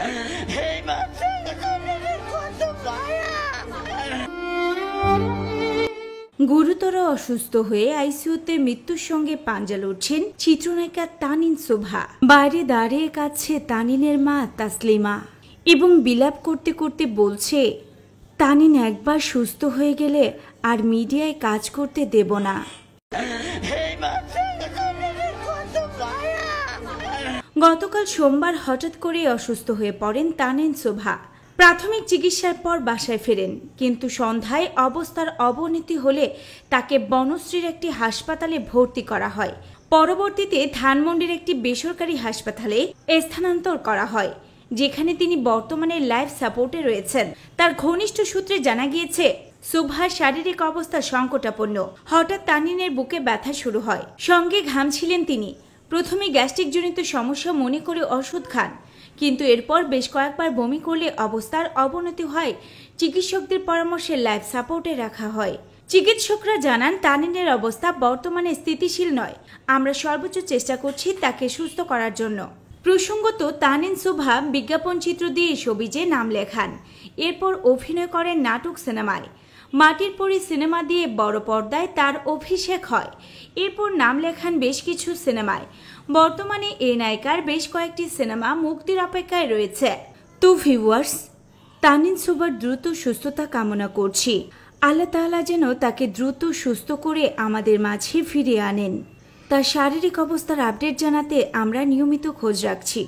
এই বাচ্চাটার কত মায়া। গুরুতর অসুস্থ হয়ে আইসিইউতে মৃত্যুর সঙ্গে পাঞ্জা লড়ছেন চিত্রনায়িকা তানিন শোভা। বাইরে দাঁড়িয়ে কাঁদছে তানিনের মা তাসলিমা এবং বিলাপ করতে করতে বলছে, তানিন একবার সুস্থ হয়ে গেলে আর মিডিয়ায় কাজ করতে দেব না। গতকাল সোমবার হঠাৎ করে অসুস্থ হয়ে পড়েন তানিন শোভা। প্রাথমিক চিকিৎসার পর বাসায় ফেরেন, কিন্তু সন্ধ্যায় অবস্থার অবনতি হলে তাকে বনশ্রীর একটি হাসপাতালে ভর্তি করা হয়। পরবর্তীতে ধানমন্ডির একটি বেসরকারি হাসপাতালে স্থানান্তর করা হয়, যেখানে তিনি বর্তমানে লাইফ সাপোর্টে রয়েছেন। তার ঘনিষ্ঠ সূত্রে জানা গিয়েছে, শোভার শারীরিক অবস্থা সংকটাপন্ন। হঠাৎ তানিনের বুকে ব্যথা শুরু হয়, সঙ্গে ঘামছিলেন তিনি। প্রথমে গ্যাস্ট্রিক জনিত সমস্যা মনে করে ওষুধ খান, কিন্তু এরপর বেশ কয়েকবার বমি করলে অবস্থার অবনতি হয়। চিকিৎসকদের পরামর্শে লাইফ সাপোর্টে রাখা হয়। চিকিৎসকরা জানান, তানিনের অবস্থা বর্তমানে স্থিতিশীল নয়। আমরা সর্বোচ্চ চেষ্টা করছি তাকে সুস্থ করার জন্য। প্রসঙ্গত, তানিন শোভা বিজ্ঞাপন চিত্র দিয়ে শোবিজে নাম লেখান। এরপর অভিনয় করেন নাটক, সিনেমায়। মাটির পরী সিনেমা দিয়ে বড় পর্দায় তার অভিষেক হয়। এরপর নাম লেখান বেশ কিছু সিনেমায়। বর্তমানে এই নায়িকার বেশ কয়েকটি সিনেমা মুক্তির অপেক্ষায় রয়েছে। তো ভিউয়ার্স, তানিন শোভার দ্রুত সুস্থতা কামনা করছি। আল্লাহ তাআলা যেন তাকে দ্রুত সুস্থ করে আমাদের মাঝে ফিরিয়ে আনেন। তার শারীরিক অবস্থার আপডেট জানাতে আমরা নিয়মিত খোঁজ রাখছি।